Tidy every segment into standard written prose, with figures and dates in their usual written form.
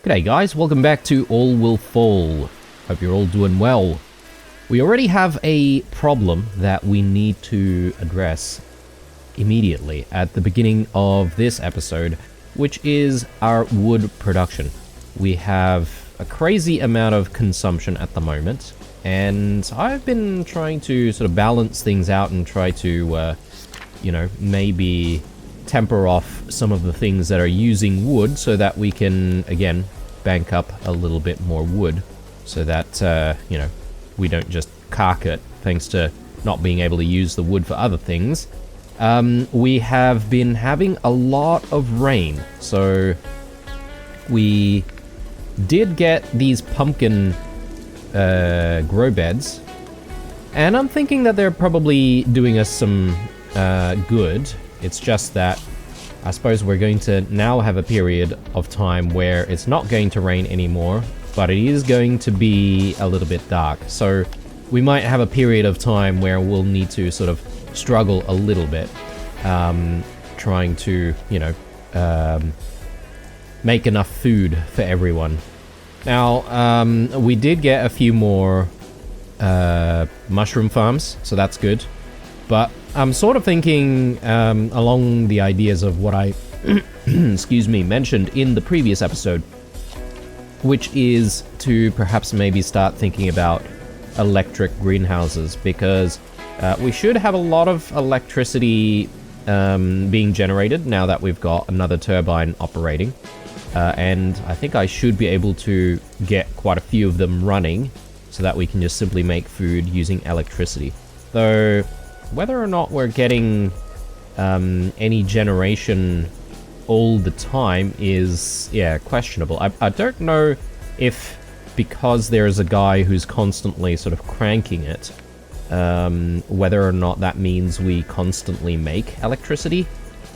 G'day guys, welcome back to All Will Fall. Hope you're all doing well. We already have a problem that we need to address immediately at the beginning of this episode, which is our wood production. We have a crazy amount of consumption at the moment, and I've been trying to sort of balance things out and try to, maybe temper off some of the things that are using wood so that we can, again, bank up a little bit more wood so that, we don't just cark it thanks to not being able to use the wood for other things. We have been having a lot of rain, so we did get these pumpkin grow beds, and I'm thinking that they're probably doing us some good. It's just that I suppose we're going to now have a period of time where it's not going to rain anymore, but it is going to be a little bit dark. So we might have a period of time where we'll need to sort of struggle a little bit, trying to, make enough food for everyone. Now, we did get a few more mushroom farms, so that's good. But I'm sort of thinking along the ideas of what I, mentioned in the previous episode, which is to perhaps maybe start thinking about electric greenhouses, because we should have a lot of electricity being generated now that we've got another turbine operating. And I think I should be able to get quite a few of them running so that we can just simply make food using electricity. Though whether or not we're getting any generation all the time is, questionable. I don't know if because there's a guy who's constantly sort of cranking it, whether or not that means we constantly make electricity,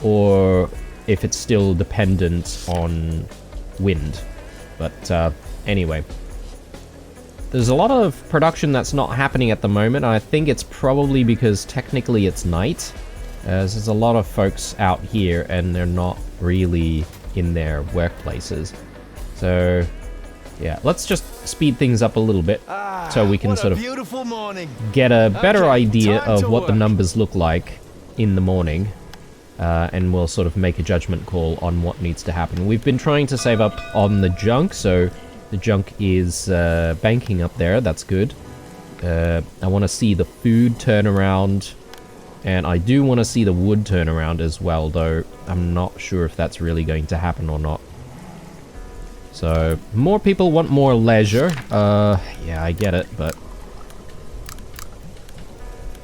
or if it's still dependent on wind. But anyway. There's a lot of production that's not happening at the moment. I think it's probably because technically it's night. There's a lot of folks out here and they're not really in their workplaces. So, yeah, let's just speed things up a little bit so we can sort of get a better idea of what the numbers look like in the morning. And we'll sort of make a judgment call on what needs to happen. We've been trying to save up on the junk, so the junk is banking up there. That's good. I want to see the food turn around, and I do want to see the wood turn around as well, though I'm not sure if that's really going to happen or not. So, more people want more leisure. Yeah, I get it, but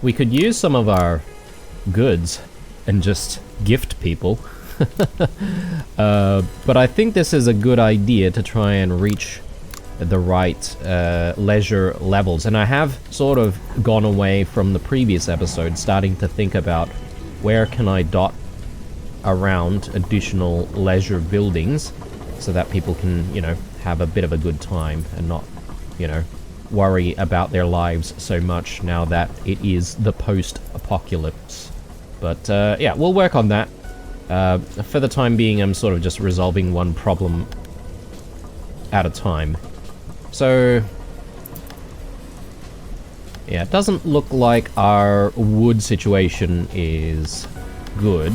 we could use some of our goods and just gift people. But I think this is a good idea to try and reach the right leisure levels. And I have sort of gone away from the previous episode, starting to think about where can I dot around additional leisure buildings so that people can, have a bit of a good time and not, worry about their lives so much now that it is the post-apocalypse. But yeah, we'll work on that. For the time being, I'm sort of just resolving one problem at a time. So, yeah, it doesn't look like our wood situation is good,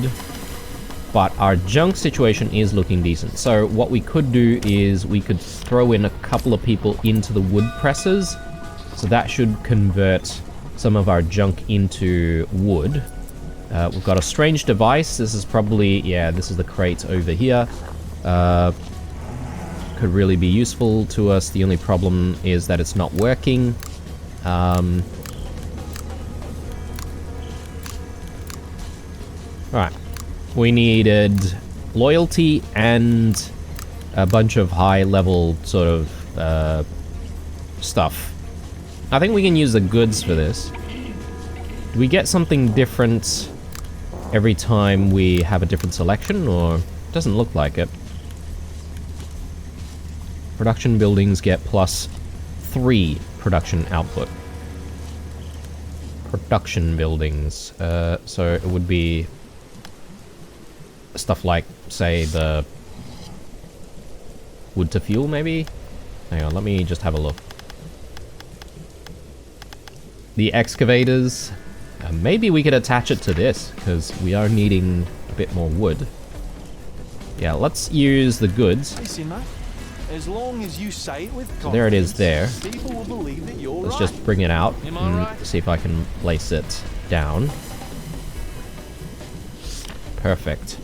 but our junk situation is looking decent. So what we could do is we could throw in a couple of people into the wood presses, so that should convert some of our junk into wood. We've got a strange device. This is probably, this is the crate over here. Could really be useful to us. The only problem is that it's not working. Alright. We needed loyalty and a bunch of high-level sort of stuff. I think we can use the goods for this. Do we get something different every time we have a different selection, or it doesn't look like it? Production buildings get +3 production output. Production buildings. So it would be stuff like, say, the wood to fuel, maybe? Hang on, let me just have a look. The excavators. Maybe we could attach it to this, because we are needing a bit more wood. Yeah, let's use the goods. Listen, mate. As long as you say it with confidence, So there it is there. people will believe that you're Let's right. just bring it out Am I and right? see if I can place it down. Perfect.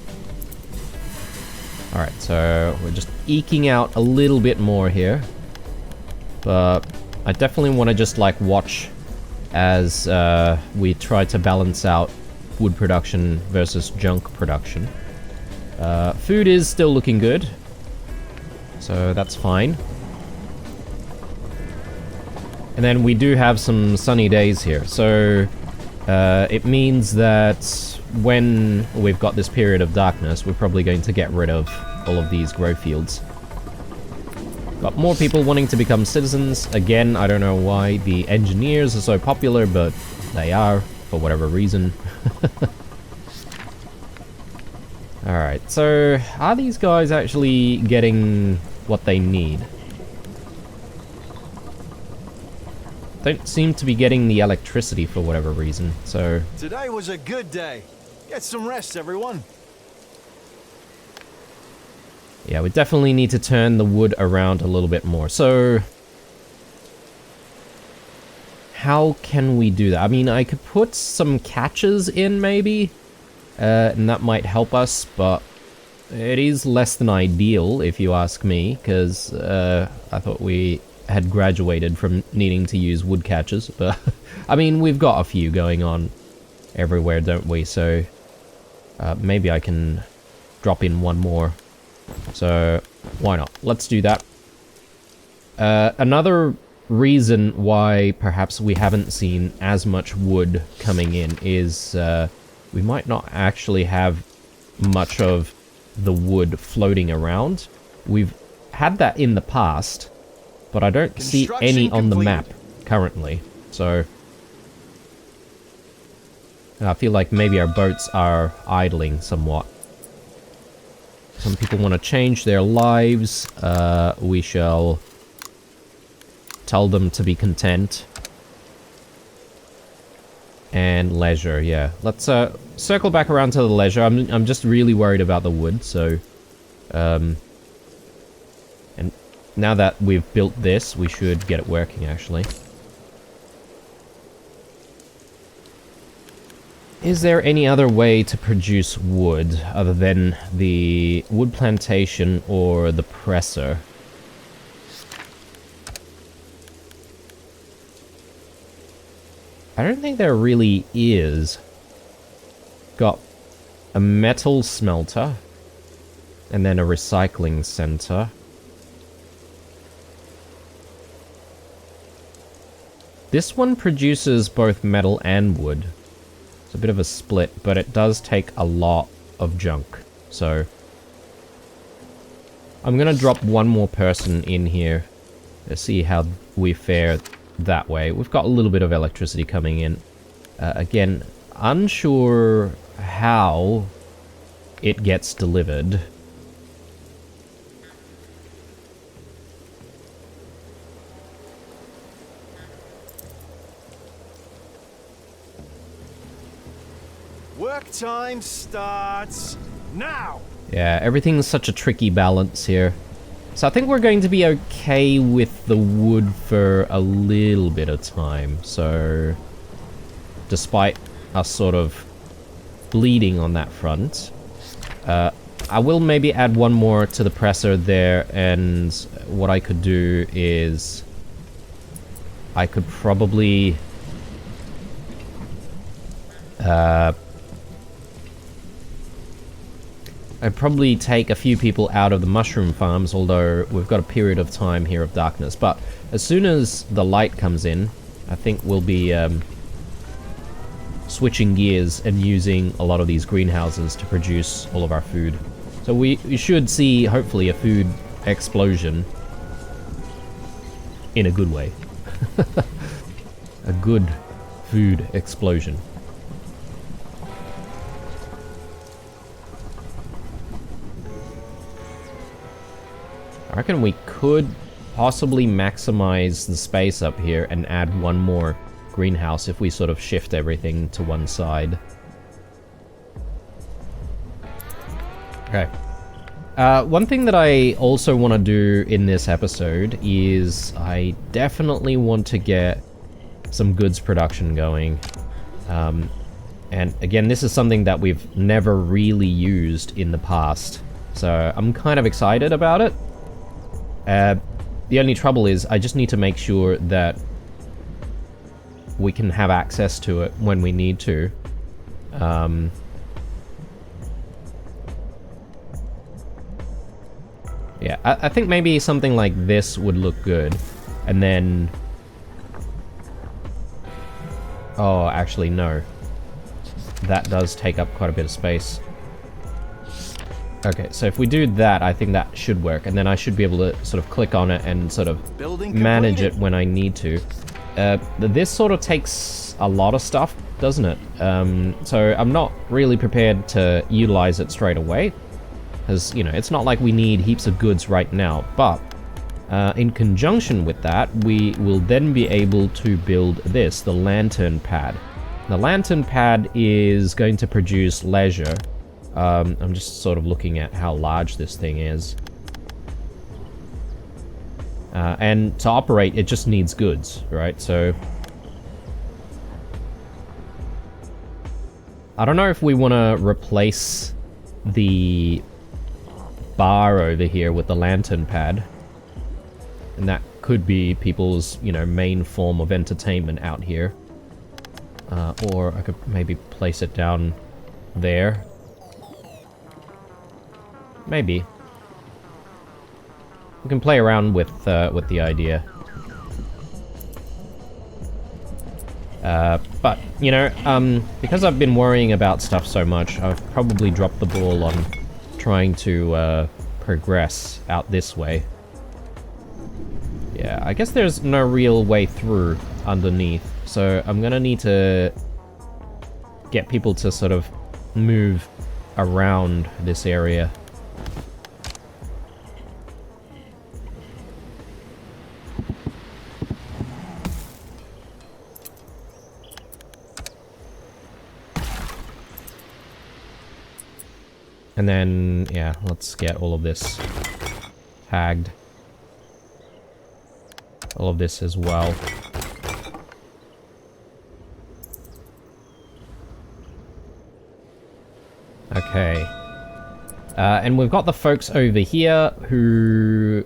Alright, so we're just eking out a little bit more here. But I definitely want to just like watch as we try to balance out wood production versus junk production. Food is still looking good, so that's fine. And then we do have some sunny days here, so it means that when we've got this period of darkness, we're probably going to get rid of all of these grow fields. Got more people wanting to become citizens. Again, I don't know why the engineers are so popular, but they are, for whatever reason. Alright, so are these guys actually getting what they need? Don't seem to be getting the electricity for whatever reason, so... Today was a good day. Get some rest, everyone. Yeah, we definitely need to turn the wood around a little bit more. So... how can we do that? I mean, I could put some catches in, maybe? And that might help us, but... it is less than ideal, if you ask me, because I thought we had graduated from needing to use wood catchers, but... I mean, we've got a few going on everywhere, don't we? So... maybe I can drop in one more. So, why not? Let's do that. Another reason why perhaps we haven't seen as much wood coming in is we might not actually have much of the wood floating around. We've had that in the past, but I don't see any on the map currently. So, I feel like maybe our boats are idling somewhat. Some people want to change their lives. We shall tell them to be content. And leisure, yeah. Let's circle back around to the leisure. I'm just really worried about the wood, so... and now that we've built this, we should get it working, actually. Is there any other way to produce wood other than the wood plantation or the presser? I don't think there really is. Got a metal smelter and then a recycling center. This one produces both metal and wood. It's a bit of a split, but it does take a lot of junk. So I'm gonna drop one more person in here to see how we fare that way. We've got a little bit of electricity coming in. Again, unsure how it gets delivered. Work time starts now. Yeah, everything's such a tricky balance here. So I think we're going to be okay with the wood for a little bit of time. So, despite us sort of bleeding on that front, I will maybe add one more to the presser there, and what I could do is I could probably I'd probably take a few people out of the mushroom farms, although we've got a period of time here of darkness. But as soon as the light comes in, I think we'll be switching gears and using a lot of these greenhouses to produce all of our food. So we should see, hopefully, a food explosion in a good way. A good food explosion. I reckon we could possibly maximize the space up here and add one more greenhouse if we sort of shift everything to one side. Okay. One thing that I also want to do in this episode is I definitely want to get some goods production going. And again, this is something that we've never really used in the past. So I'm kind of excited about it. The only trouble is I just need to make sure that we can have access to it when we need to. Yeah, I think maybe something like this would look good. And then... Oh, actually, no. That does take up quite a bit of space. Okay, so if we do that, I think that should work. And then I should be able to sort of click on it and sort of manage it when I need to. This sort of takes a lot of stuff, doesn't it? So I'm not really prepared to utilize it straight away. Because, you know, it's not like we need heaps of goods right now. But in conjunction with that, we will then be able to build this, the lantern pad. The lantern pad is going to produce leisure. I'm just sort of looking at how large this thing is. And to operate, it just needs goods, right? So... I don't know if we want to replace the bar over here with the lantern pad. And that could be people's, you know, main form of entertainment out here. Or I could maybe place it down there. Maybe. We can play around with the idea. But, you know, because I've been worrying about stuff so much, I've probably dropped the ball on trying to progress out this way. Yeah, I guess there's no real way through underneath, so I'm gonna need to get people to sort of move around this area. And then, yeah, let's get all of this tagged. All of this as well. Okay. And we've got the folks over here who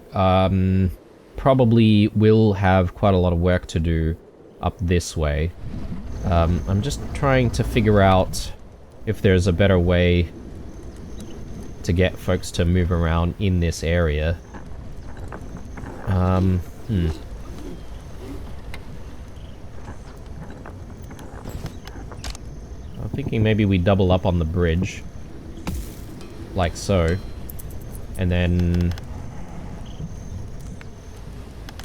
probably will have quite a lot of work to do up this way. I'm just trying to figure out if there's a better way to get folks to move around in this area. I'm thinking maybe we double up on the bridge. Like so. And then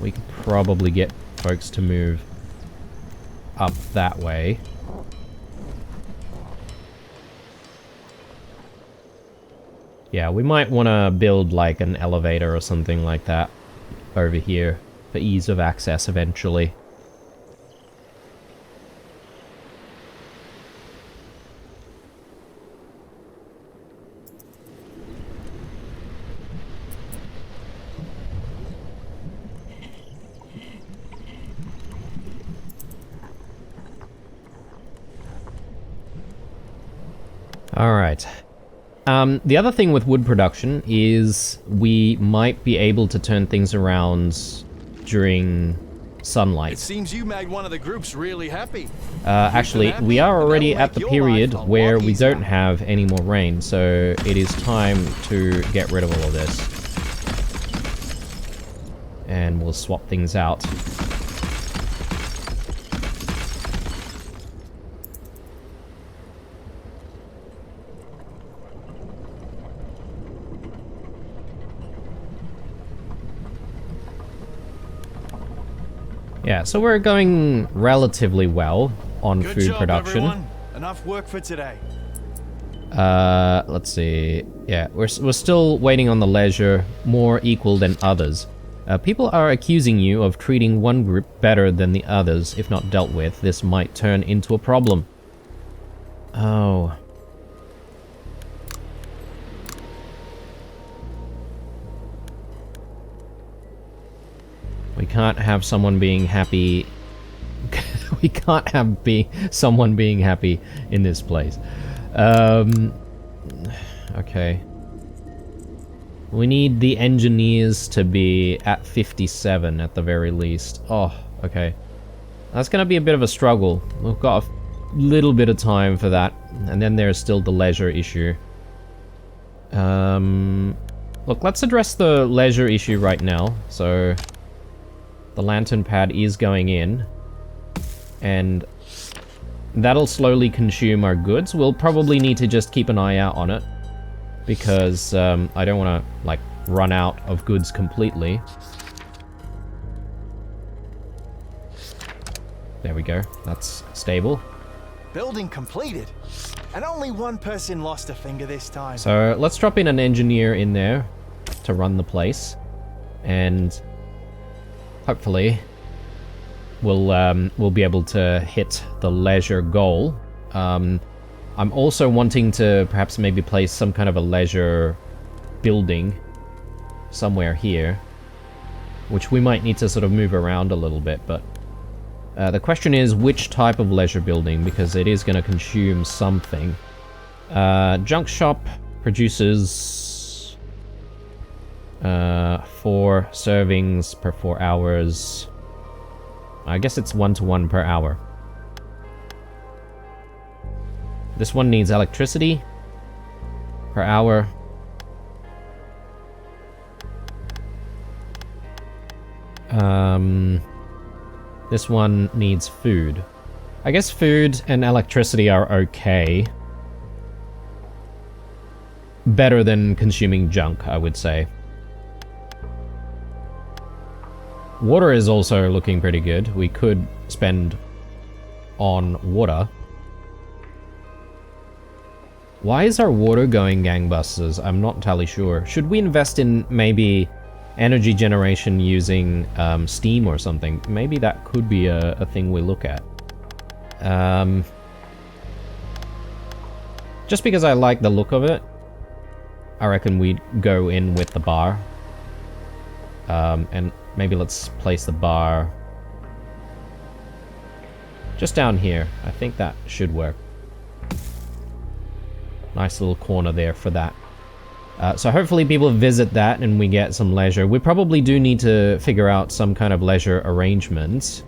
we could probably get folks to move up that way. Yeah, we might want to build like an elevator or something like that over here for ease of access eventually. All right. The other thing with wood production is we might be able to turn things around during sunlight. It seems you made one of the groups really happy. Actually, we are already at the period where we don't have any more rain, so it is time to get rid of all of this. And we'll swap things out. Yeah, so we're going relatively well on Good food job, production. Everyone. Enough work for today. Let's see. Yeah, we're still waiting on the leisure, more equal than others. People are accusing you of treating one group better than the others. If not dealt with, this might turn into a problem. Oh. We can't have someone being happy. We can't have someone being happy in this place. Okay. We need the engineers to be at 57 at the very least. Oh, okay. That's gonna be a bit of a struggle. We've got a little bit of time for that. And then there's still the leisure issue. Look, let's address the leisure issue right now. So, the lantern pad is going in. And that'll slowly consume our goods. We'll probably need to just keep an eye out on it. Because I don't want to, like, run out of goods completely. There we go. That's stable. Building completed. And only one person lost a finger this time. So let's drop in an engineer in there to run the place. And hopefully we'll be able to hit the leisure goal. I'm also wanting to perhaps maybe place some kind of a leisure building somewhere here, which we might need to sort of move around a little bit, but the question is which type of leisure building, because it is going to consume something. Junk shop produces 4 servings per 4 hours. I guess it's 1-to-1 per hour. This one needs electricity per hour. This one needs food. I guess food and electricity are okay. Better than consuming junk, I would say. Water is also looking pretty good. We could spend on water. Why is our water going gangbusters? I'm not entirely sure. Should we invest in maybe energy generation using steam or something? Maybe that could be a thing we look at. Just because I like the look of it, I reckon we'd go in with the bar. And maybe let's place the bar just down here. I think that should work. Nice little corner there for that. So hopefully people visit that and we get some leisure. We probably do need to figure out some kind of leisure arrangement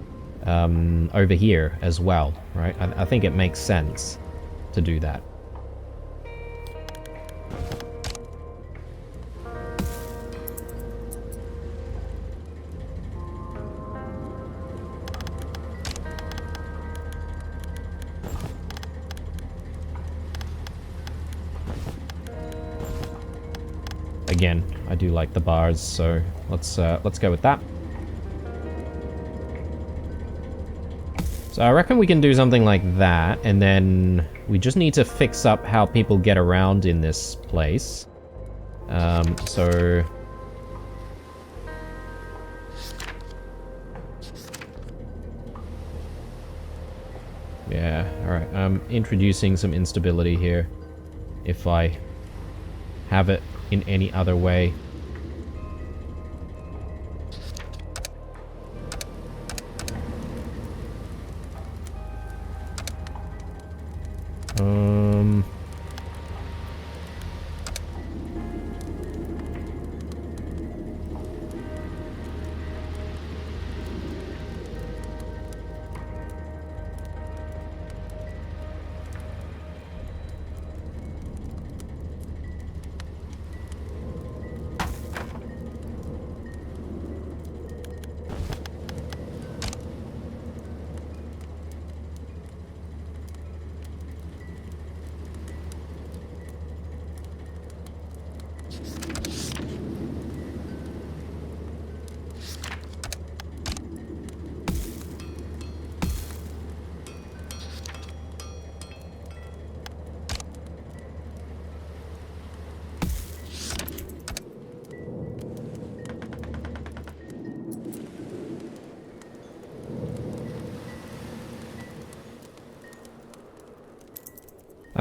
over here as well, right? I think it makes sense to do that. Again, I do like the bars, so let's go with that. So I reckon we can do something like that, and then we just need to fix up how people get around in this place. So yeah, alright, I'm introducing some instability here, if I have it in any other way.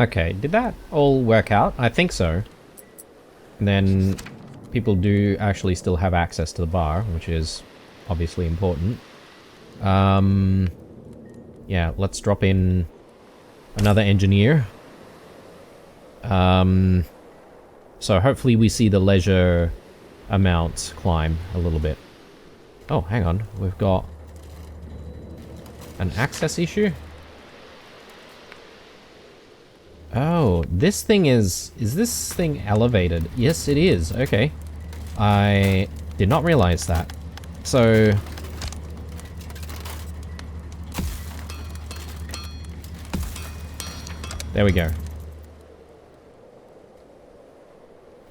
Okay, did that all work out? I think so. And then people do actually still have access to the bar, which is obviously important. Yeah, let's drop in another engineer. So hopefully we see the leisure amount climb a little bit. Oh, hang on. We've got an access issue. Oh, this thing is this thing elevated? Yes, it is. Okay. I did not realize that. So there we go.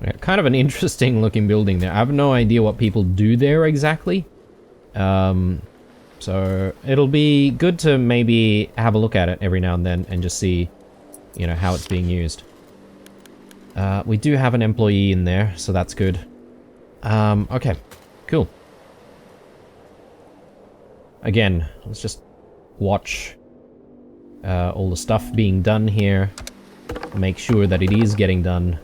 Yeah, kind of an interesting looking building there. I have no idea what people do there exactly. So it'll be good to maybe have a look at it every now and then and just see, you know, how it's being used. We do have an employee in there, so that's good. Okay, cool. Again, let's just watch all the stuff being done here. Make sure that it is getting done.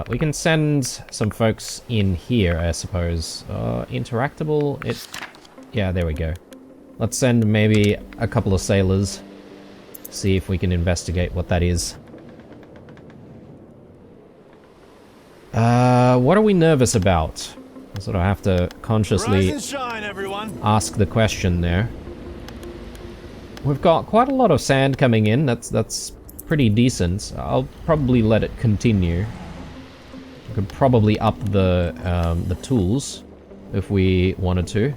We can send some folks in here, I suppose. Interactable, yeah, there we go. Let's send maybe a couple of sailors. See if we can investigate what that is. What are we nervous about? I sort of have to consciously Rise and shine, everyone. ask the question there. We've got quite a lot of sand coming in. That's pretty decent. I'll probably let it continue. We could probably up the tools if we wanted to.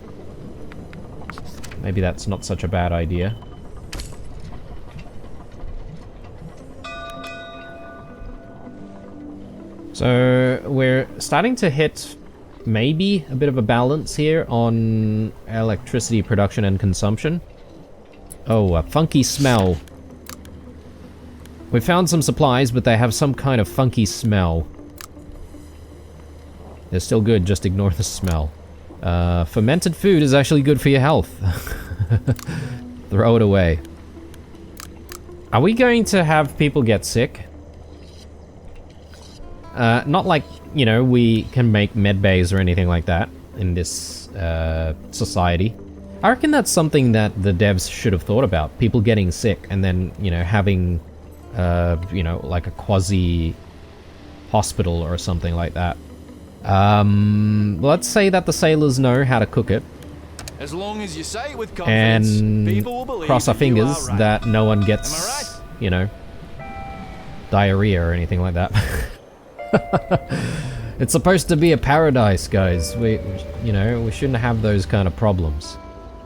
Maybe that's not such a bad idea. So we're starting to hit maybe a bit of a balance here on electricity production and consumption. Oh, a funky smell. We found some supplies, but they have some kind of funky smell. They're still good, just ignore the smell. Fermented food is actually good for your health. Throw it away. Are we going to have people get sick? Not like, you know, we can make med bays or anything like that in this society. I reckon that's something that the devs should have thought about. People getting sick and then, you know, having, you know, like a quasi hospital or something like that. Let's say that the sailors know how to cook it. As long as you say it with confidence, And people will believe cross our that you fingers are right. that no one gets, Am I right? you know, diarrhea or anything like that. It's supposed to be a paradise, guys. We, you know, we shouldn't have those kind of problems.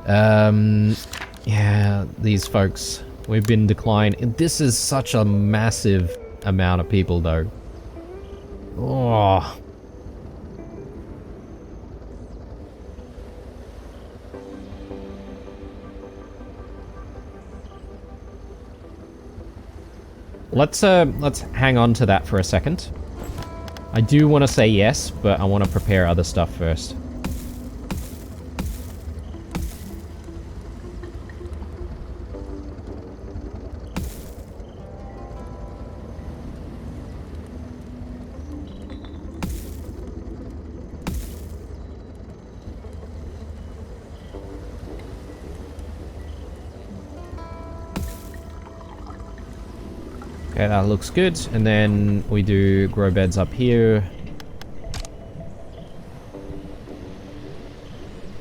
Yeah, these folks, we've been declining. This is such a massive amount of people, though. Oh. Let's hang on to that for a second. I do want to say yes, but I want to prepare other stuff first. Okay, that looks good. And then we do grow beds up here.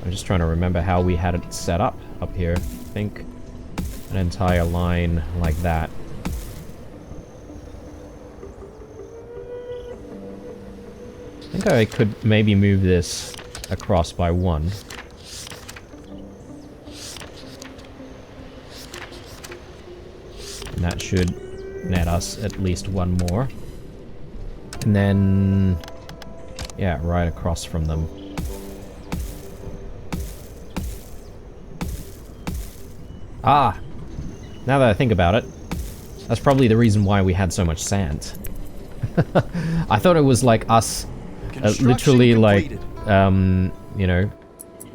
I'm just trying to remember how we had it set up here. I think an entire line like that. I think I could maybe move this across by one. And that should net us at least one more. And then, yeah, right across from them. Ah! Now that I think about it, that's probably the reason why we had so much sand. I thought it was like us literally like, you know,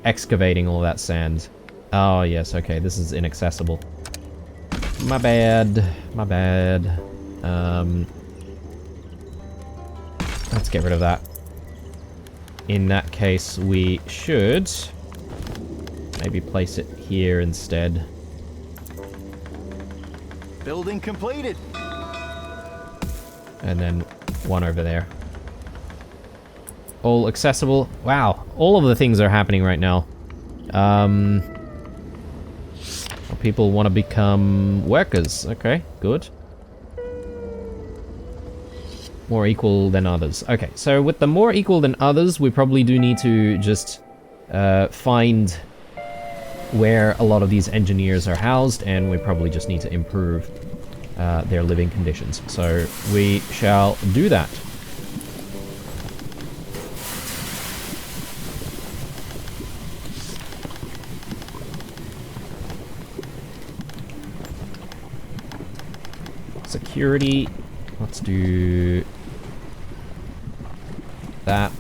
excavating all that sand. Oh yes, okay, this is inaccessible. My bad, my bad. Let's get rid of that. In that case, we should maybe place it here instead. Building completed. And then one over there. All accessible. Wow, all of the things are happening right now. People want to become workers. Okay, good. More equal than others. Okay, so with the more equal than others, we probably do need to just find where a lot of these engineers are housed, and we probably just need to improve their living conditions. So we shall do that. Security. Let's do that.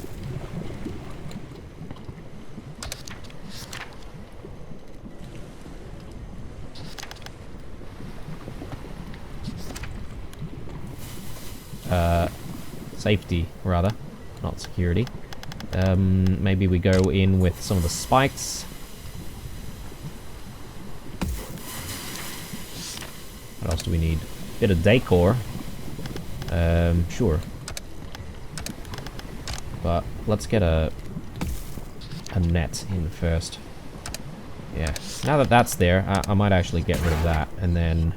Safety, rather, not security. Maybe we go in with some of the spikes. What else do we need? Bit of decor. Sure. But let's get a net in first. Yeah. Now that that's there, I might actually get rid of that, and then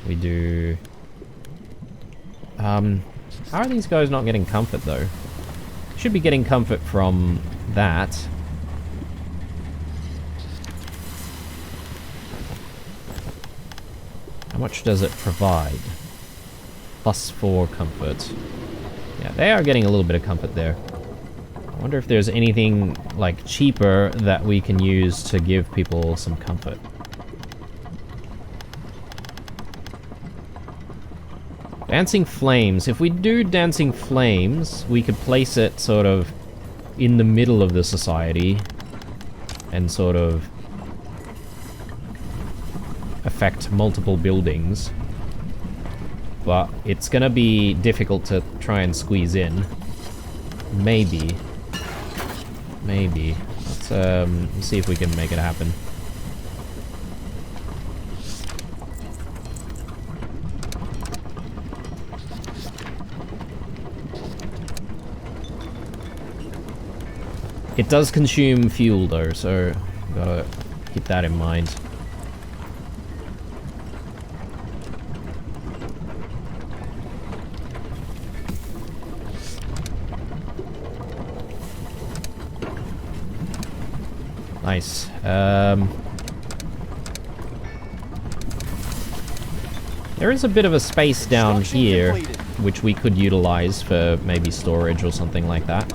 we do. How are these guys not getting comfort though? Should be getting comfort from that. How much does it provide? +4 comfort. Yeah, they are getting a little bit of comfort there. I wonder if there's anything, like, cheaper that we can use to give people some comfort. Dancing Flames. If we do Dancing Flames, we could place it sort of in the middle of the society and sort of affect multiple buildings, but it's gonna be difficult to try and squeeze in. Maybe. Let's see if we can make it happen. It does consume fuel though, so gotta keep that in mind. Nice. There is a bit of a space down here, which we could utilize for maybe storage or something like that.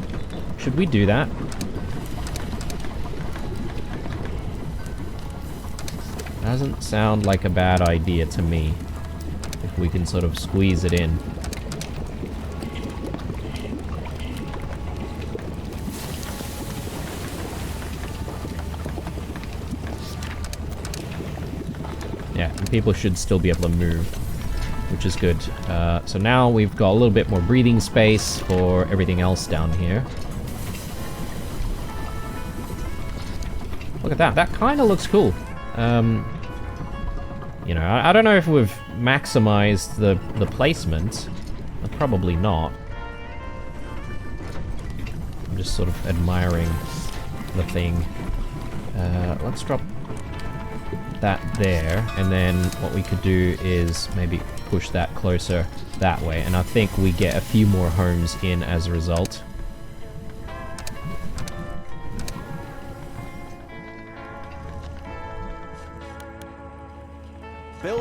Should we do that? Doesn't sound like a bad idea to me, if we can sort of squeeze it in. Yeah, and people should still be able to move, which is good. So now we've got a little bit more breathing space for everything else down here. Look at that. That kind of looks cool. You know, I don't know if we've maximized the placement. Probably not. I'm just sort of admiring the thing. Let's drop that there, and then what we could do is maybe push that closer that way, and I think we get a few more homes in as a result.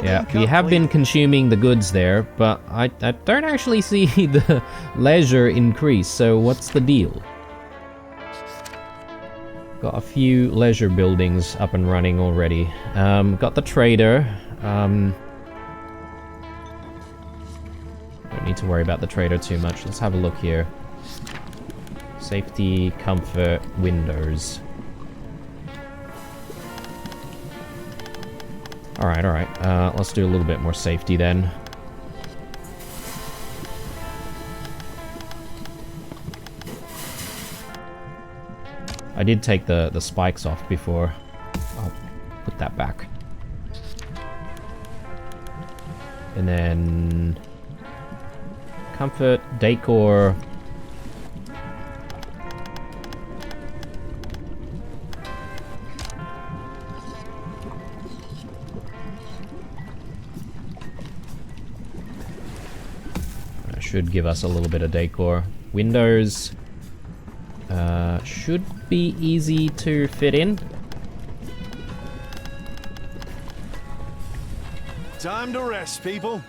Yeah, we have been consuming the goods there, but I don't actually see the leisure increase, so what's the deal? Got a few leisure buildings up and running already. Got the trader. Don't need to worry about the trader too much. Let's have a look here. Safety, comfort, windows. Alright, alright. Let's do a little bit more safety then. I did take the spikes off before. I'll put that back. And then... comfort, decor... that should give us a little bit of decor. Windows... should be easy to fit in. Time to rest, people.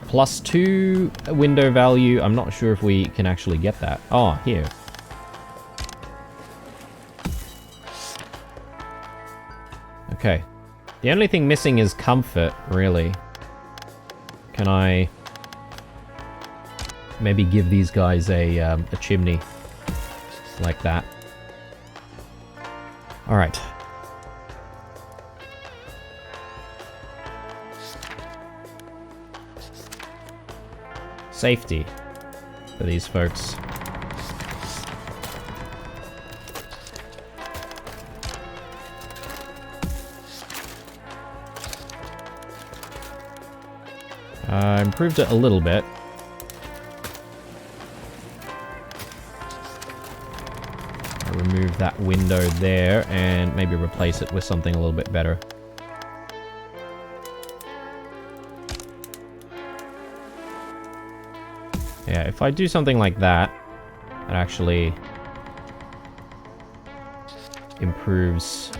+2 window value. I'm not sure if we can actually get that. Oh, here. Okay. The only thing missing is comfort, really. Can I maybe give these guys a chimney like that? All right. Safety for these folks. Improved it a little bit. I'll remove that window there and maybe replace it with something a little bit better. Yeah, if I do something like that, it actually improves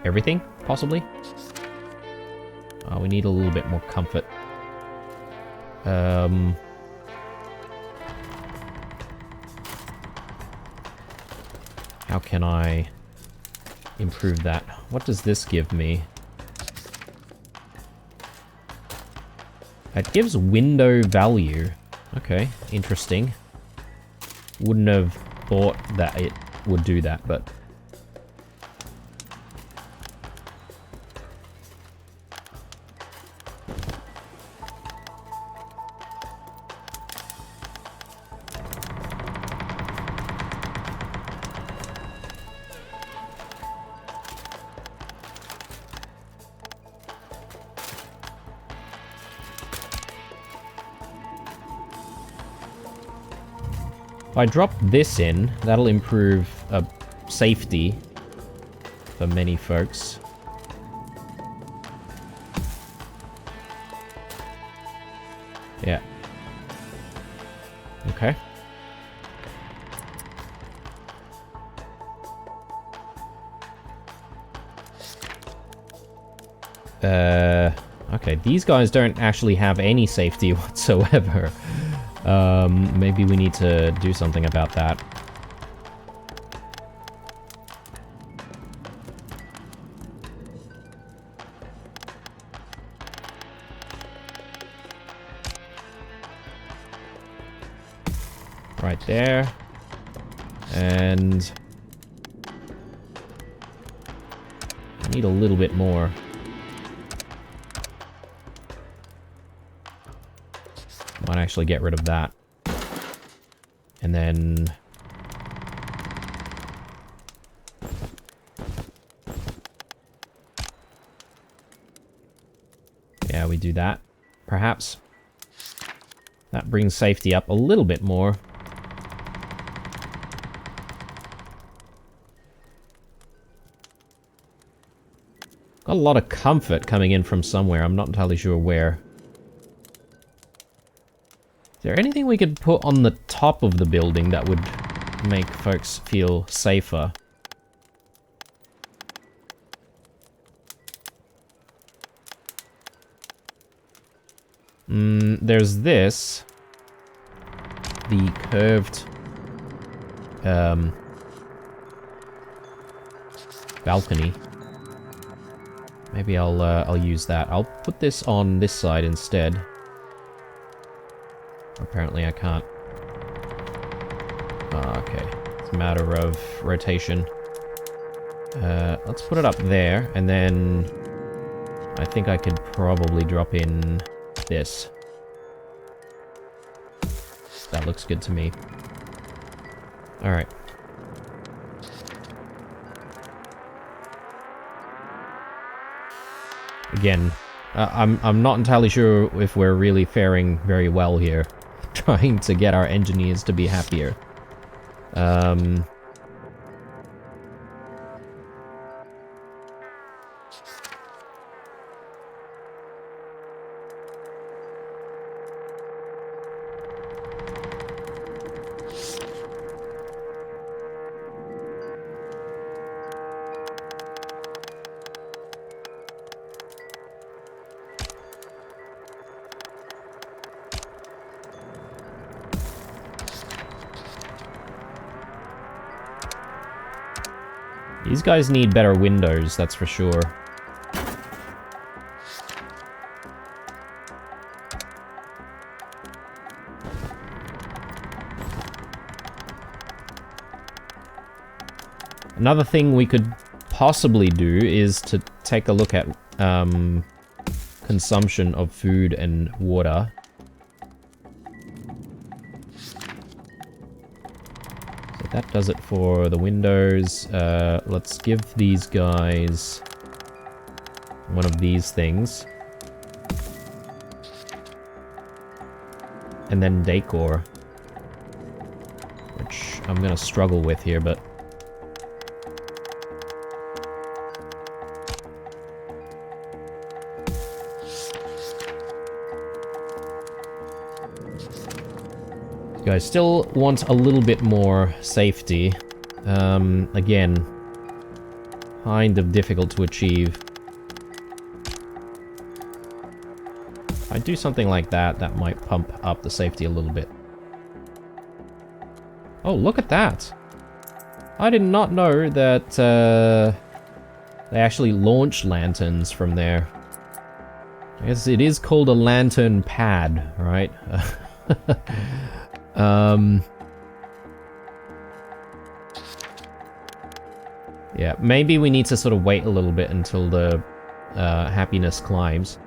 everything, possibly. We need a little bit more comfort. How can I improve that? What does this give me? It gives window value. Okay, interesting. Wouldn't have thought that it would do that, but... if I drop this in, that'll improve safety for many folks. Yeah. Okay. Okay, these guys don't actually have any safety whatsoever. Maybe we need to do something about that. Right there. And... I need a little bit more. Might actually get rid of that. And then... yeah, we do that. Perhaps. That brings safety up a little bit more. Got a lot of comfort coming in from somewhere. I'm not entirely sure where. Is there anything we could put on the top of the building that would make folks feel safer? There's this. The curved balcony. Maybe I'll use that. I'll put this on this side instead. Apparently I can't. Okay. It's a matter of rotation. Let's put it up there, and then I think I could probably drop in this. That looks good to me. Alright. Again, I'm not entirely sure if we're really faring very well here. Trying to get our engineers to be happier. These guys need better windows, that's for sure. Another thing we could possibly do is to take a look at consumption of food and water. So that does it for the windows. Let's give these guys one of these things. And then decor. Which I'm gonna struggle with here, but... you guys still want a little bit more safety. Again, kind of difficult to achieve. If I do something like that, that might pump up the safety a little bit. Oh, look at that! I did not know that they actually launch lanterns from there. I guess it is called a lantern pad, right? Yeah, maybe we need to sort of wait a little bit until the happiness climbs.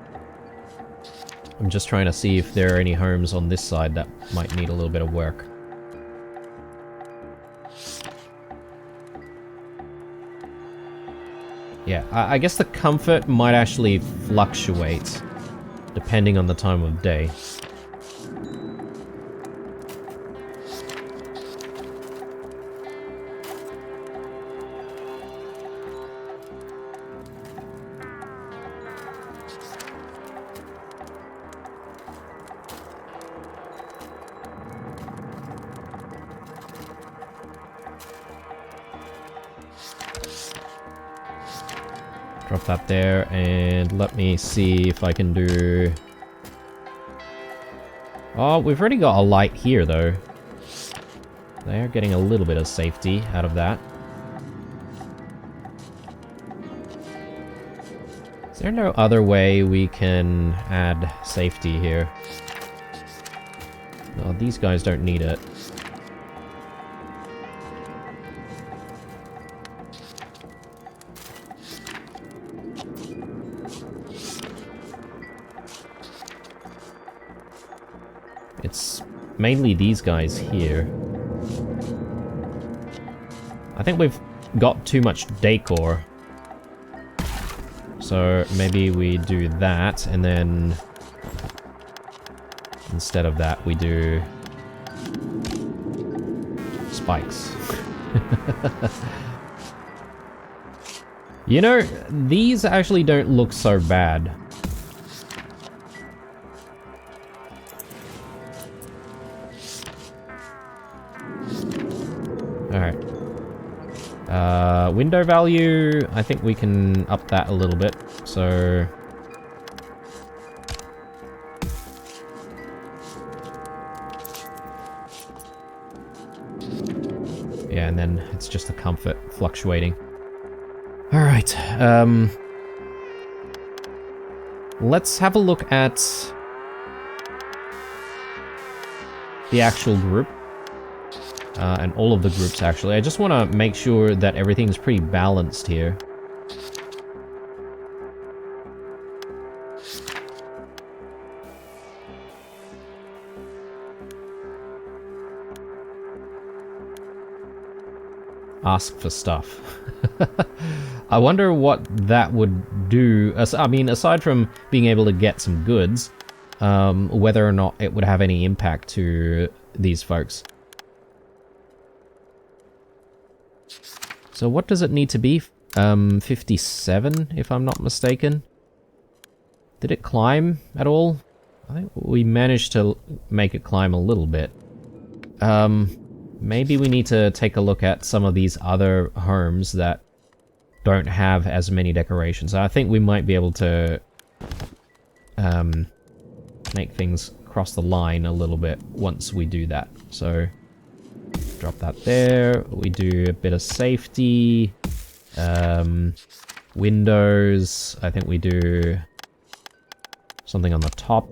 I'm just trying to see if there are any homes on this side that might need a little bit of work. Yeah, I guess the comfort might actually fluctuate depending on the time of day. Drop that there, and let me see if I can do... Oh, we've already got a light here, though. They're getting a little bit of safety out of that. Is there no other way we can add safety here? No, these guys don't need it. It's mainly these guys here. I think we've got too much decor. So maybe we do that, and then instead of that we do spikes. You know, these actually don't look so bad. Alright. Window value, I think we can up that a little bit, so... yeah, and then it's just the comfort fluctuating. Alright, let's have a look at the actual group. and all of the groups actually. I just want to make sure that everything's pretty balanced here. Ask for stuff. I wonder what that would do. I mean, aside from being able to get some goods, whether or not it would have any impact to these folks. So what does it need to be? 57, if I'm not mistaken. Did it climb at all? I think we managed to make it climb a little bit. Maybe we need to take a look at some of these other homes that don't have as many decorations. I think we might be able to make things cross the line a little bit once we do that. So drop that there. We do a bit of safety. Windows. I think we do something on the top.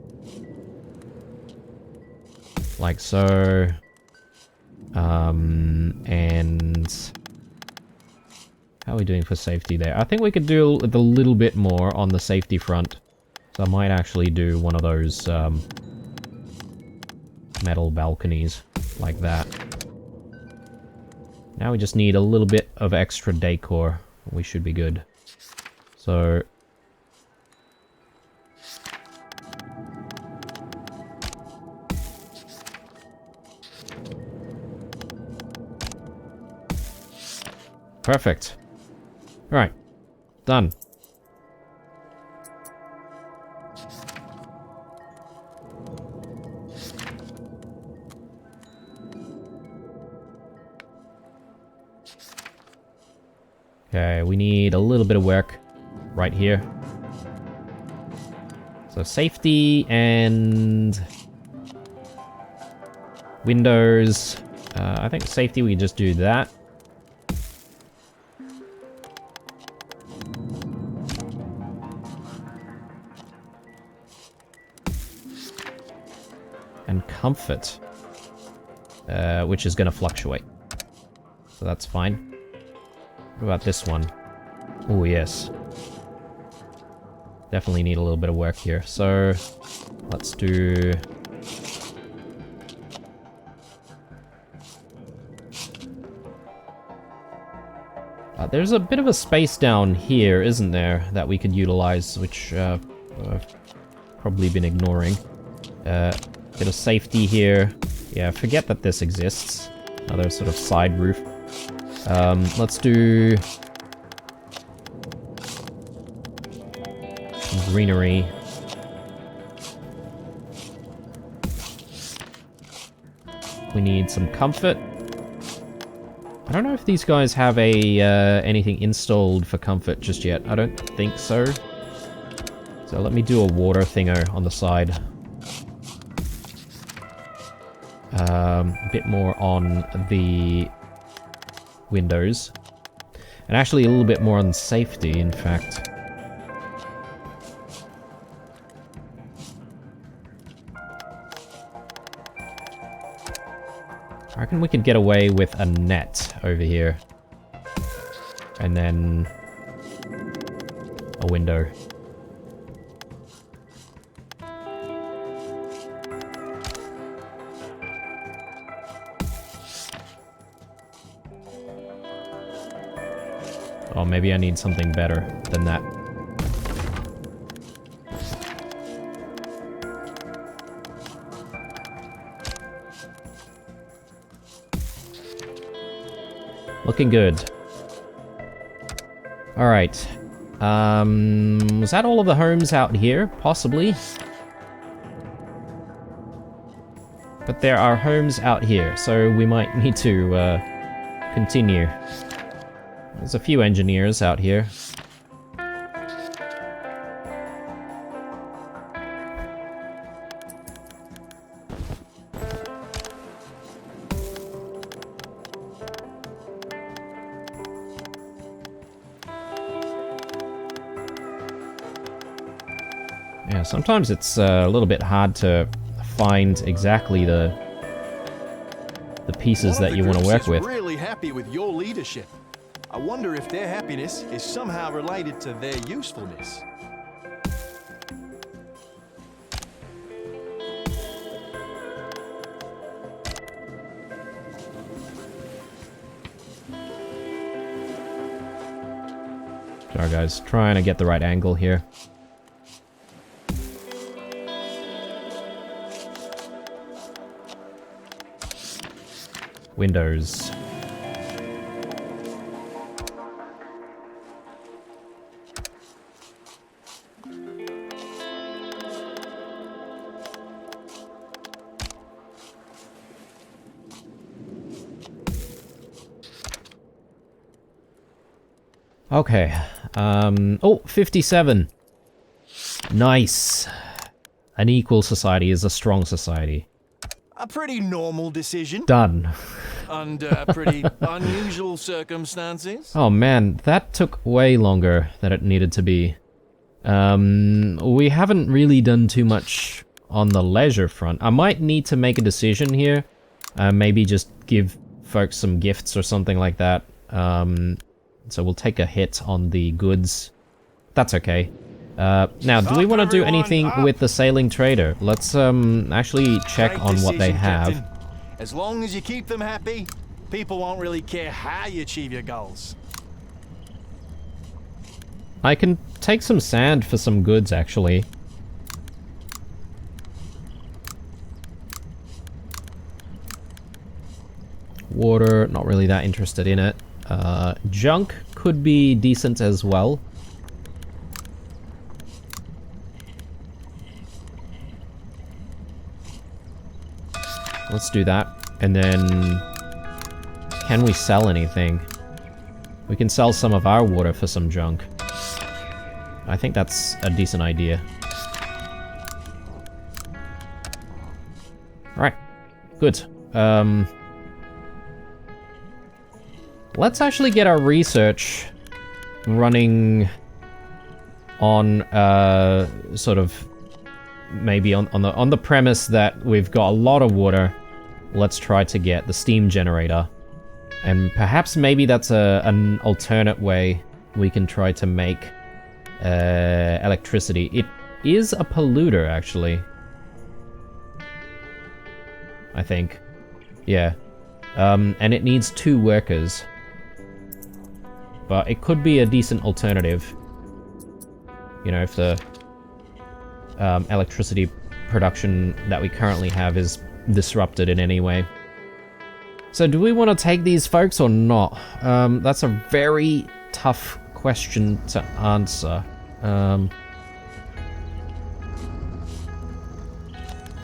Like so. And how are we doing for safety there? I think we could do a little bit more on the safety front. So I might actually do one of those metal balconies like that. Now we just need a little bit of extra decor. We should be good. So perfect. Alright. Done. Okay, we need a little bit of work right here. So safety and windows. I think safety we can just do that. And comfort, which is going to fluctuate. So that's fine. What about this one? Oh, yes. Definitely need a little bit of work here. So let's do... there's a bit of a space down here, isn't there, that we could utilize, which I've probably been ignoring. Bit of safety here. Yeah, forget that this exists. Another sort of side roof. Let's do some greenery. We need some comfort. I don't know if these guys have a anything installed for comfort just yet. I don't think so. So let me do a water thinger on the side. A bit more on the windows. And actually a little bit more on safety, in fact. I reckon we could get away with a net over here. And then a window. Oh, maybe I need something better than that. Looking good. Alright. Was that all of the homes out here? Possibly. But there are homes out here, so we might need to continue. There's a few engineers out here. Yeah, sometimes it's a little bit hard to find exactly the the pieces One that of you the want to groups work is with. really happy with your leadership. I wonder if their happiness is somehow related to their usefulness. Sorry guys, trying to get the right angle here. Windows. Okay. Oh, 57. Nice. An equal society is a strong society. A pretty normal decision. Done. Under pretty unusual circumstances. Oh man, that took way longer than it needed to be. We haven't really done too much on the leisure front. I might need to make a decision here. Maybe just give folks some gifts or something like that. So we'll take a hit on the goods. That's okay. Now, do we want to do anything with the sailing trader? Let's actually check Great on what they decision, have. Captain. As long as you keep them happy, people won't really care how you achieve your goals. I can take some sand for some goods, actually. Water, not really that interested in it. Junk could be decent as well. Let's do that. And then... can we sell anything? We can sell some of our water for some junk. I think that's a decent idea. Alright. Good. Let's actually get our research running on, sort of... maybe on the premise that we've got a lot of water. Let's try to get the steam generator. And perhaps maybe that's an alternate way we can try to make electricity. It is a polluter, actually. I think. Yeah. And it needs 2 workers. But it could be a decent alternative. You know, if the electricity production that we currently have is disrupted in any way. So do we want to take these folks or not? That's a very tough question to answer.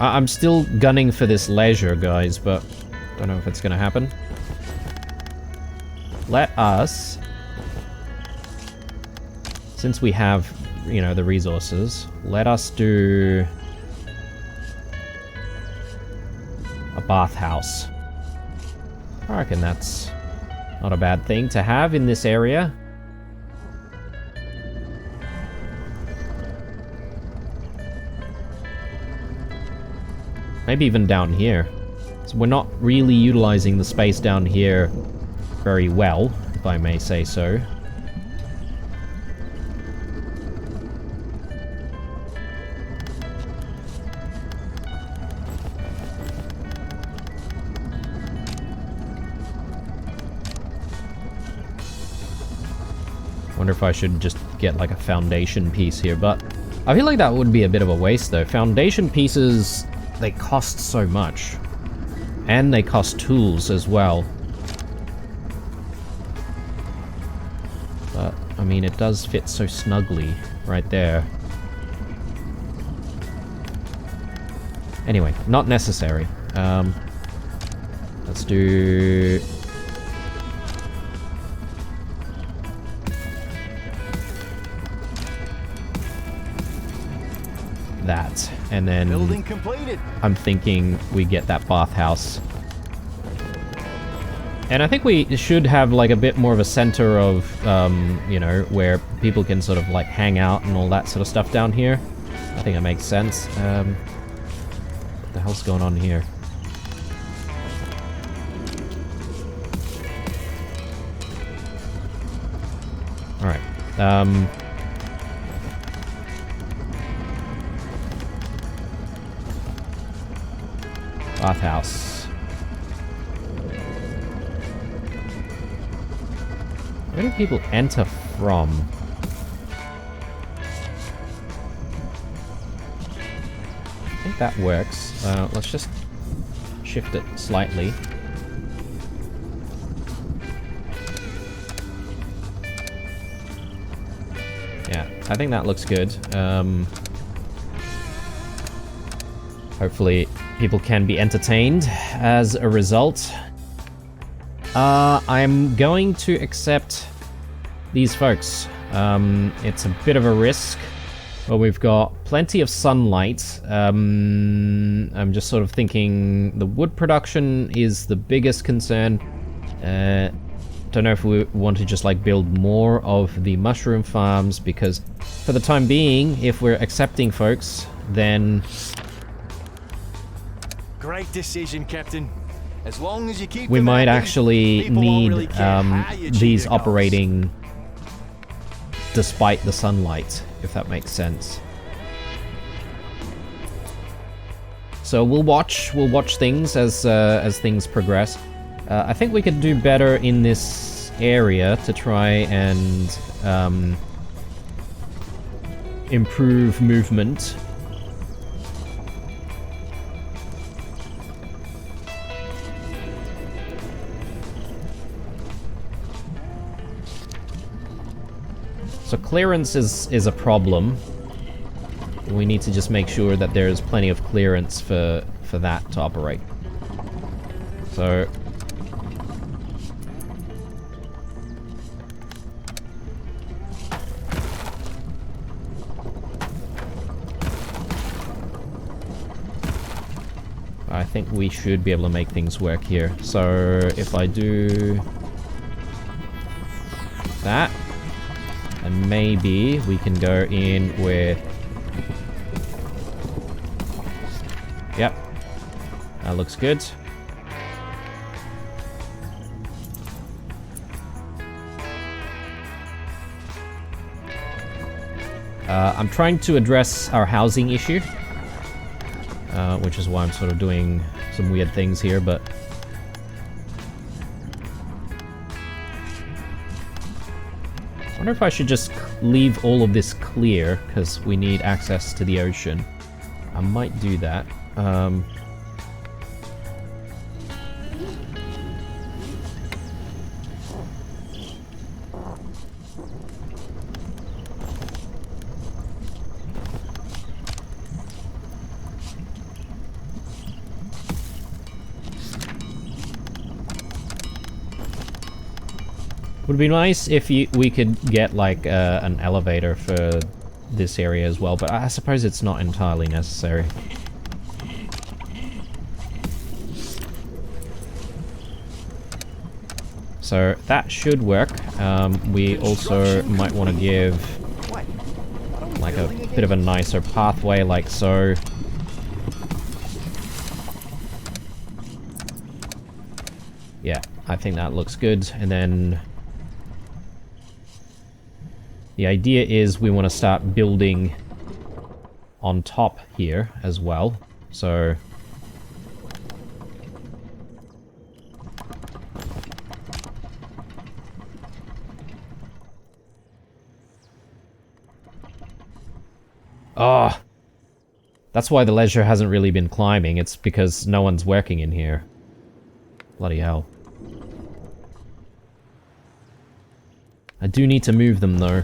I'm still gunning for this leisure, guys, but don't know if it's gonna happen. Let us, since we have, you know, the resources, let us do a bathhouse. I reckon that's not a bad thing to have in this area. Maybe even down here. So we're not really utilizing the space down here very well, if I may say so. Wonder if I should just get like a foundation piece here, but I feel like that would be a bit of a waste though. Foundation pieces, they cost so much. And they cost tools as well. But, I mean, it does fit so snugly right there. Anyway, not necessary. Let's do... that, and then Building completed. I'm thinking we get that bathhouse. And I think we should have like a bit more of a center of, you know, where people can sort of like hang out and all that sort of stuff down here. I think it makes sense. What the hell's going on here? Bathhouse. Where do people enter from? I think that works. Let's just shift it slightly. Yeah, I think that looks good. Hopefully people can be entertained as a result. I'm going to accept these folks. It's a bit of a risk, but we've got plenty of sunlight. I'm just sort of thinking the wood production is the biggest concern. Don't know if we want to just like build more of the mushroom farms, because for the time being, if we're accepting folks, then... Great decision, Captain. As long as you keep we them might happy, actually people won't need really care how you achieve these your goals. operating despite the sunlight, if that makes sense. So we'll watch things as things progress. I think we could do better in this area to try and improve movement. So clearance is a problem. We need to just make sure that there's plenty of clearance for that to operate. So... I think we should be able to make things work here. So if I do that, and maybe we can go in with... Yep. That looks good. I'm trying to address our housing issue. Which is why I'm sort of doing some weird things here, but... I wonder if I should just leave all of this clear, because we need access to the ocean. I might do that. Would be nice if we could get like an elevator for this area as well, but I suppose it's not entirely necessary. So that should work. We also might want to give like a bit of a nicer pathway, like so. Yeah, I think that looks good. And then the idea is we want to start building on top here as well. So oh, that's why the leisure hasn't really been climbing. It's because no one's working in here. Bloody hell. I do need to move them though.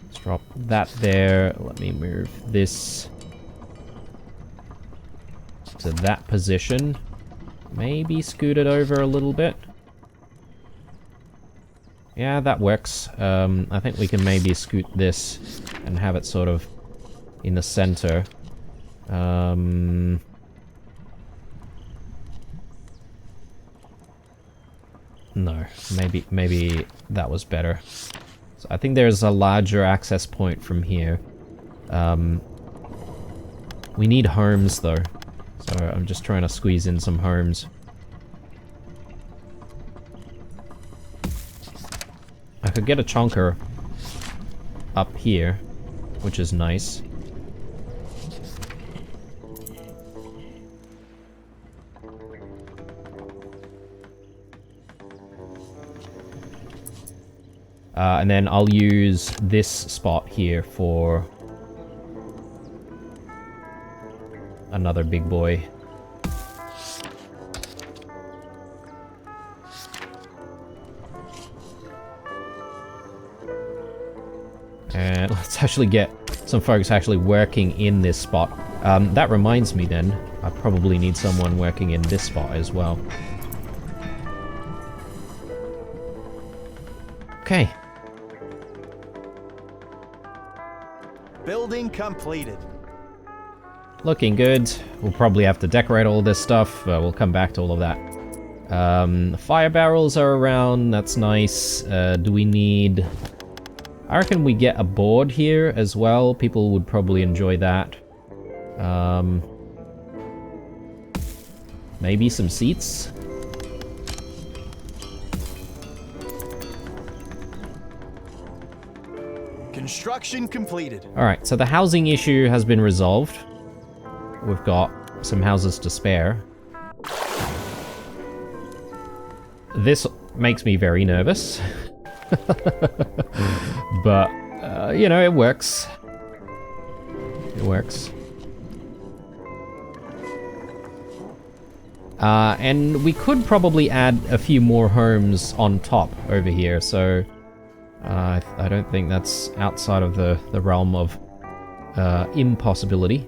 Let's drop that there. Let me move this to that position. Maybe scoot it over a little bit. Yeah, that works. I think we can maybe scoot this and have it sort of in the center. No, maybe that was better. So I think there's a larger access point from here. We need homes though. So I'm just trying to squeeze in some homes. I could get a chonker up here, which is nice. And then I'll use this spot here for another big boy. And let's actually get some folks actually working in this spot. That reminds me then, I probably need someone working in this spot as well. Okay. Building completed. Looking good. We'll probably have to decorate all this stuff. We'll come back to all of that. Fire barrels are around. That's nice. Do we need... I reckon we get a board here as well. People would probably enjoy that. Maybe some seats. Construction completed. Alright, so the housing issue has been resolved. We've got some houses to spare. This makes me very nervous. But, you know, it works. It works. And we could probably add a few more homes on top over here, so... I don't think that's outside of the realm of impossibility.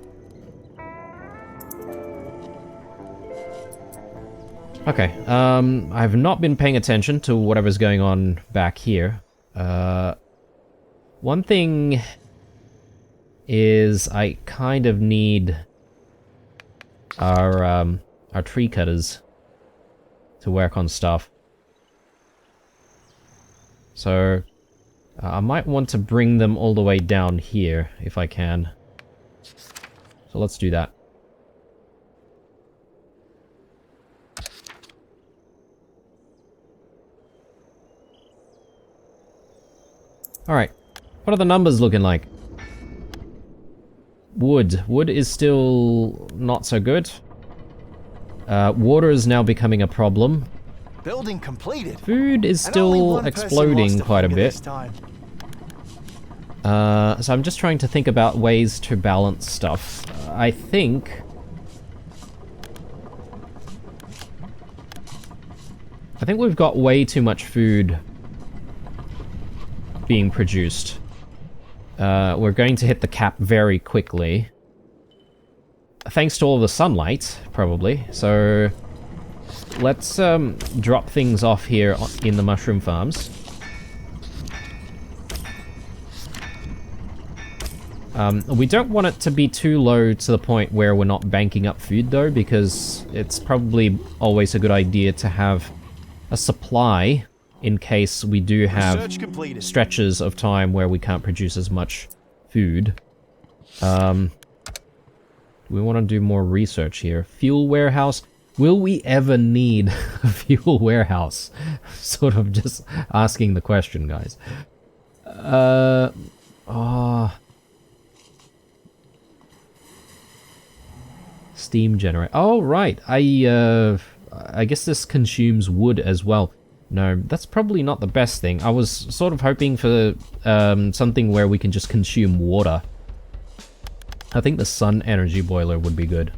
Okay, I've not been paying attention to whatever's going on back here. One thing is I kind of need our tree cutters to work on stuff. So... I might want to bring them all the way down here, if I can. So let's do that. Alright, what are the numbers looking like? Wood. Wood is still not so good. Water is now becoming a problem. Building completed. Food is still exploding quite a bit. So I'm just trying to think about ways to balance stuff. I think... we've got way too much food being produced. We're going to hit the cap very quickly. Thanks to all the sunlight, probably. So... let's drop things off here in the mushroom farms. We don't want it to be too low to the point where we're not banking up food though, because it's probably always a good idea to have a supply in case we do have stretches of time where we can't produce as much food. We want to do more research here. Fuel warehouse. Will we ever need a fuel warehouse? Sort of just asking the question, guys. Steam generator. Oh, right. I guess this consumes wood as well. No, that's probably not the best thing. I was sort of hoping for something where we can just consume water. I think the sun energy boiler would be good.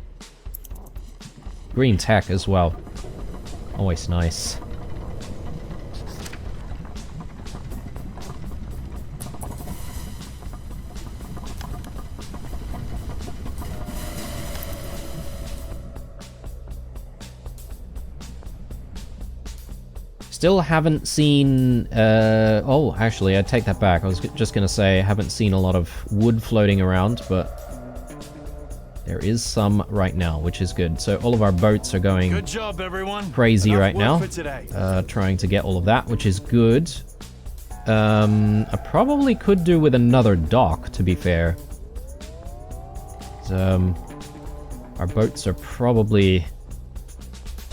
Green tech as well. Always nice. Still haven't seen... oh, actually, I take that back. I was just gonna say I haven't seen a lot of wood floating around, but... there is some right now, which is good. So all of our boats are going good job, everyone. Crazy right now. Trying to get all of that, which is good. I probably could do with another dock, to be fair. Our boats are probably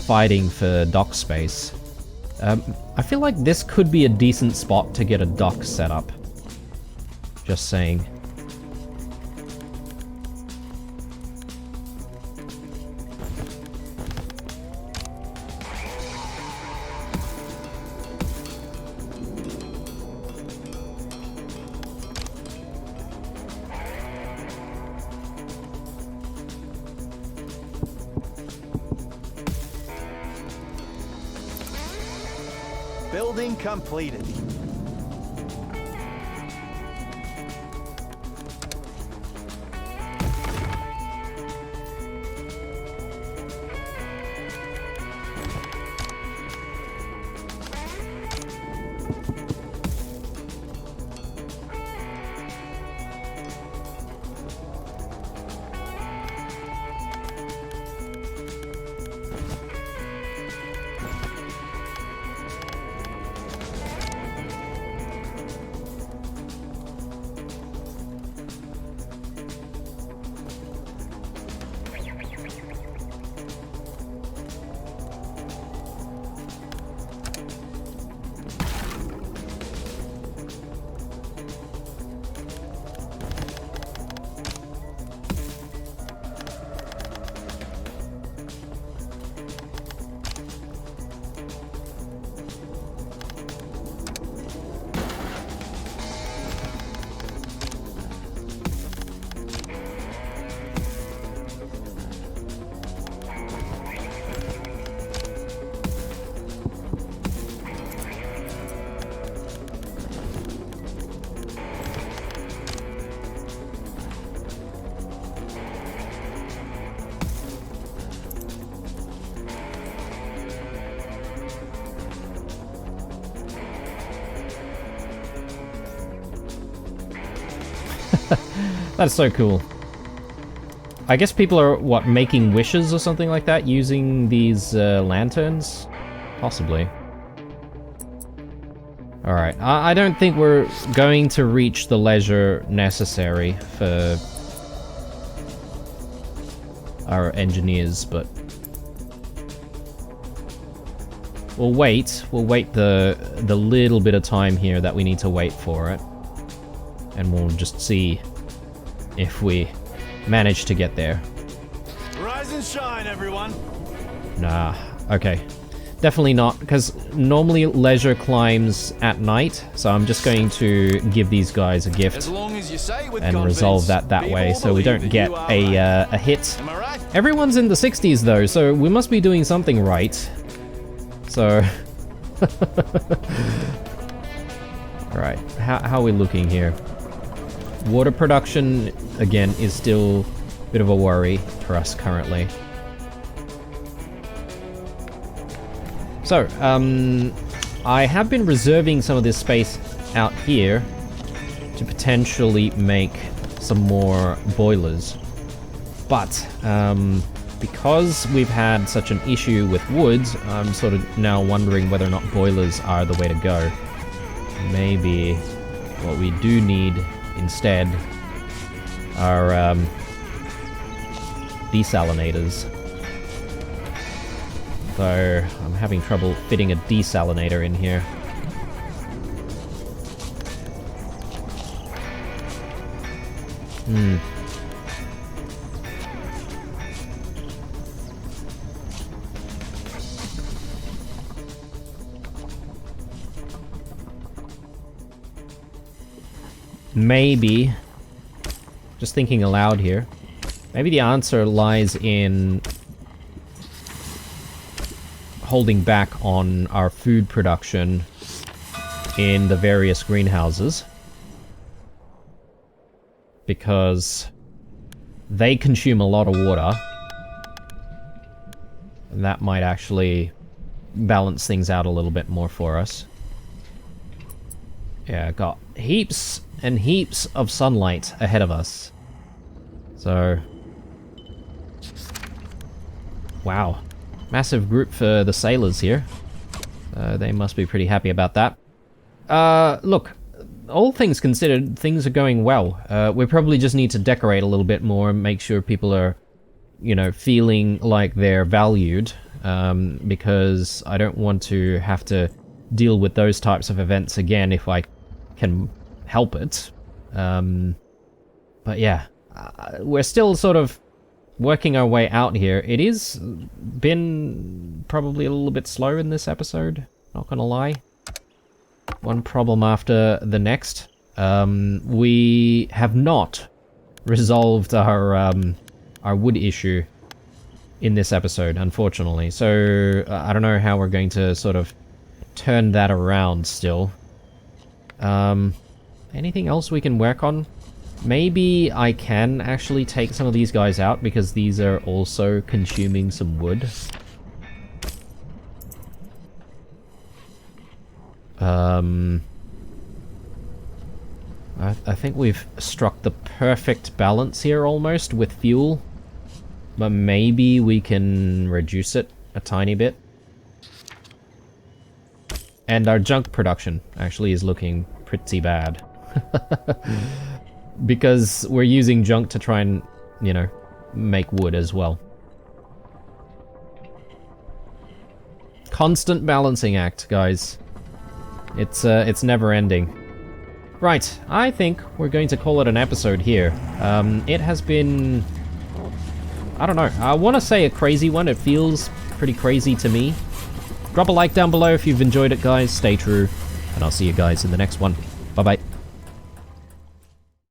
fighting for dock space. I feel like this could be a decent spot to get a dock set up. Just saying. Building completed. That's so cool. I guess people are, what, making wishes or something like that using these lanterns? Possibly. Alright, I don't think we're going to reach the leisure necessary for our engineers, but we'll wait. We'll wait the little bit of time here that we need to wait for it. And we'll just see if we manage to get there. Rise and shine, everyone. Nah, okay. Definitely not, because normally leisure climbs at night, so I'm just going to give these guys a gift As long as you say it with and confidence, resolve that people way, so we believe don't that get you are right. a hit. Am I right? Everyone's in the 60s though, so we must be doing something right. So... Alright, how are we looking here? Water production, again, is still a bit of a worry for us currently. So, I have been reserving some of this space out here to potentially make some more boilers. But, because we've had such an issue with wood, I'm sort of now wondering whether or not boilers are the way to go. Maybe what we do need instead are desalinators. Though I'm having trouble fitting a desalinator in here. Maybe, just thinking aloud here, maybe the answer lies in holding back on our food production in the various greenhouses, because they consume a lot of water, and that might actually balance things out a little bit more for us. Yeah, got heaps and heaps of sunlight ahead of us. So... wow. Massive group for the sailors here. They must be pretty happy about that. Look, all things considered, things are going well. We probably just need to decorate a little bit more and make sure people are, you know, feeling like they're valued. because I don't want to have to deal with those types of events again if I can help it. But yeah, we're still sort of working our way out here. It is been probably a little bit slow in this episode, not gonna lie. One problem after the next. We have not resolved our wood issue in this episode, unfortunately. So I don't know how we're going to sort of turn that around still. Anything else we can work on? Maybe I can actually take some of these guys out because these are also consuming some wood. I think we've struck the perfect balance here almost with fuel. But maybe we can reduce it a tiny bit. And our junk production actually is looking pretty bad. Because we're using junk to try and, you know, make wood as well. Constant balancing act, guys. It's never ending. Right, I think we're going to call it an episode here. It has been... I don't know, I want to say a crazy one. It feels pretty crazy to me. Drop a like down below if you've enjoyed it, guys. Stay true, and I'll see you guys in the next one.